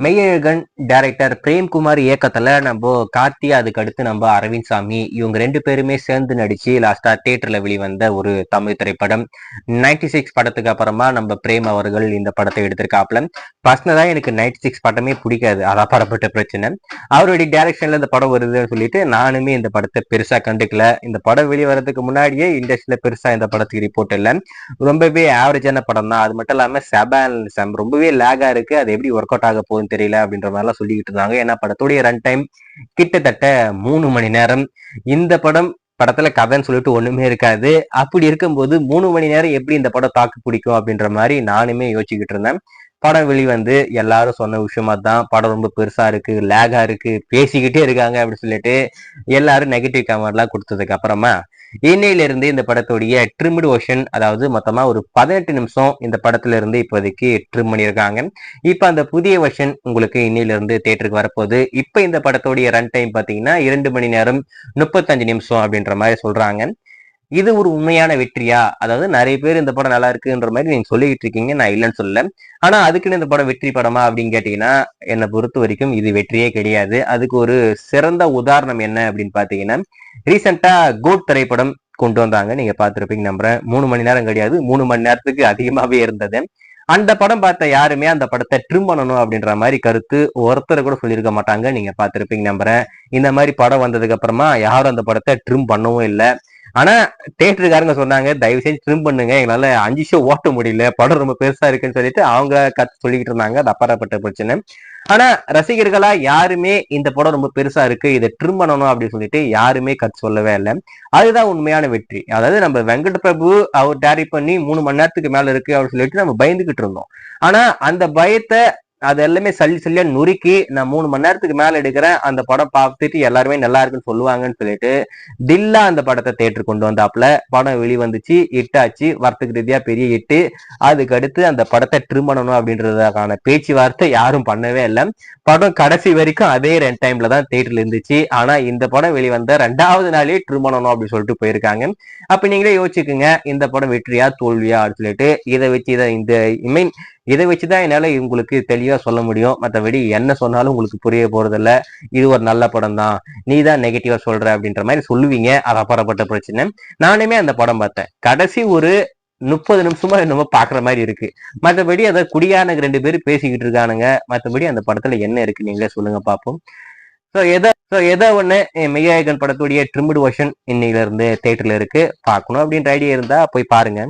Meiyazhagan director Premkumar இயக்கத்துல நம்ம கார்த்தி, அதுக்கு அடுத்து நம்ம அரவிந்த் சாமி, இவங்க 2 பேருமே சேர்ந்து நடிச்சு லாஸ்டா தியேட்டர்ல வெளிவந்த ஒரு தமிழ் திரைப்படம். 96 படத்துக்கு அப்புறமா நம்ம பிரேம் அவர்கள் இந்த படத்தை எடுத்திருக்காப்ல. பர்சனலா எனக்கு 96 படமே பிடிக்காது, அதான் படப்பட்ட பிரச்சனை. அவருடைய டைரக்ஷன்ல இந்த படம் வருதுன்னு சொல்லிட்டு நானுமே இந்த படத்தை பெருசா கண்டுக்கல. இந்த படம் வெளியே வர்றதுக்கு முன்னாடியே இண்டஸ்ட்ரியில பெருசா இந்த படத்துக்கு ரிப்போர்ட் இல்லை. ரொம்பவே ஆவரேஜான படம் தான். அது மட்டும் இல்லாம ரொம்பவே லேகா இருக்கு, அது எப்படி ஒர்க் அவுட் ஆக போகுதுன்னு தெரியல அப்படின்ற மாதிரிலாம் சொல்லிக்கிட்டு இருந்தாங்க. ஏன்னா படத்துடைய ரன் டைம் கிட்டத்தட்ட 3 மணி நேரம். இந்த படத்துல கதைன்னு சொல்லிட்டு ஒண்ணுமே இருக்காது. அப்படி இருக்கும்போது 3 மணி நேரம் எப்படி இந்த படம் தாக்கு பிடிக்கும் அப்படின்ற மாதிரி நானுமே யோசிச்சுக்கிட்டு இருந்தேன். படம் வெளிவந்து எல்லாரும் சொன்ன விஷயமா தான், படம் ரொம்ப பெருசா இருக்கு, லேகா இருக்கு, பேசிக்கிட்டே இருக்காங்க அப்படின்னு சொல்லிட்டு எல்லாரும் நெகட்டிவ் கமெண்ட்லாம் கொடுத்ததுக்கு அப்புறமா இன்னையில இருந்து இந்த படத்துடைய ட்ரிம்டு வெர்ஷன், அதாவது மொத்தமா ஒரு 18 நிமிஷம் இந்த படத்துல இருந்து இப்போதைக்கு ட்ரிம் பண்ணியிருக்காங்க. இப்ப அந்த புதிய வெர்ஷன் உங்களுக்கு இன்னையில இருந்து தியேட்டருக்கு வரப்போகுது. இப்ப இந்த படத்துடைய ரன் டைம் பாத்தீங்கன்னா 2 மணி நேரம் 35 நிமிஷம் அப்படின்ற மாதிரி சொல்றாங்க. இது ஒரு உண்மையான வெற்றியா? அதாவது நிறைய பேர் இந்த படம் நல்லா இருக்குன்ற மாதிரி நீங்க சொல்லிக்கிட்டு இருக்கீங்க, நான் இல்லைன்னு சொல்லல. ஆனா அதுக்குன்னு இந்த படம் வெற்றி படமா அப்படின்னு கேட்டீங்கன்னா, என்னை பொறுத்த வரைக்கும் இது வெற்றியே கிடையாது. அதுக்கு ஒரு சிறந்த உதாரணம் என்ன அப்படின்னு பாத்தீங்கன்னா, ரீசெண்டா கோட் திரைப்படம் கொண்டு வந்தாங்க, நீங்க பார்த்திருப்பீங்க நம்புறேன். 3 மணி நேரம் கிடையாது, 3 மணி நேரத்துக்கு அதிகமாவே இருந்தது. அந்த படம் பார்த்த யாருமே அந்த படத்தை ட்ரிம் பண்ணணும் அப்படின்ற மாதிரி கருத்து ஒருத்தர் கூட சொல்லியிருக்க மாட்டாங்க, நீங்க பார்த்திருப்பீங்க நம்புறேன். இந்த மாதிரி படம் வந்ததுக்கு அப்புறமா யாரும் அந்த படத்தை ட்ரிம் பண்ணவும் இல்லை. ஆனா தியேட்டருக்காரங்க சொன்னாங்க, தயவு செஞ்சு ட்ரிம் பண்ணுங்க, எங்களால 5 ஷோ ஓட்ட முடியல, படம் ரொம்ப பெருசா இருக்குன்னு சொல்லிட்டு அவங்க கத்து சொல்லிக்கிட்டு இருந்தாங்க. அது அப்பாற்பட்ட பிரச்சனை. ஆனா ரசிகர்களா யாருமே இந்த படம் ரொம்ப பெருசா இருக்கு, இதை ட்ரிம் பண்ணணும் அப்படின்னு சொல்லிட்டு யாருமே கத்து சொல்லவே இல்லை. அதுதான் உண்மையான வெற்றி. அதாவது நம்ம வெங்கட் பிரபு அவர் டைரக்ட் பண்ணி 3 மணி நேரத்துக்கு மேல இருக்கு அப்படின்னு சொல்லிட்டு நம்ம பயந்துகிட்டு இருந்தோம். ஆனா அந்த பயத்தை அது எல்லாமே சல்லியா நுறுக்கி, நான் 3 மணி நேரத்துக்கு மேல எடுக்கிறேன், அந்த படம் பார்த்துட்டு எல்லாருமே நல்லா இருக்குன்னு சொல்லுவாங்கன்னு சொல்லிட்டு தில்லா அந்த படத்தை தியேட்டர் கொண்டு வந்தாப்புல. படம் வெளிவந்துச்சு, ஹிட்டாச்சு, வர்த்தக ரீதியா பெரிய ஹிட்டு. அதுக்கு அடுத்து அந்த படத்தை ட்ரிம் பண்ணணும் அப்படின்றதுக்கான பேச்சுவார்த்தை யாரும் பண்ணவே இல்லை. படம் கடைசி வரைக்கும் அதே ரன் டைம்ல தான் தியேட்டர்ல இருந்துச்சு. ஆனா இந்த படம் வெளிவந்த 2வது நாளே ட்ரிம் பண்ணணும் அப்படின்னு சொல்லிட்டு போயிருக்காங்க. அப்ப நீங்களே யோசிச்சுக்குங்க, இந்த படம் வெற்றியா தோல்வியா அப்படின்னு சொல்லிட்டு. இதை வச்சுதான் என்னால உங்களுக்கு தெளிவா சொல்ல முடியும். மற்றபடி என்ன சொன்னாலும் உங்களுக்கு புரிய போறதில்ல. இது ஒரு நல்ல படம் தான், நீ தான் நெகட்டிவா சொல்ற அப்படின்ற மாதிரி சொல்லுவீங்க. அது அப்பாற்பட்ட பிரச்சனை. நானுமே அந்த படம் பார்த்தேன். கடைசி ஒரு 30 நிமிஷமா என்னமோ பாக்குற மாதிரி இருக்கு. மற்றபடி அதை குடியானுங்க 2 பேரும் பேசிக்கிட்டு இருக்கானுங்க. மற்றபடி அந்த படத்துல என்ன இருக்கு நீங்களே சொல்லுங்க பார்ப்போம். ஏதோ ஒண்ணு, மெய்யழகன் படத்துடைய ட்ரிம்டு வெர்ஷன் இன்னையில இருந்து தியேட்டர்ல இருக்கு. பார்க்கணும் அப்படின்ற ஐடியா இருந்தா போய் பாருங்க.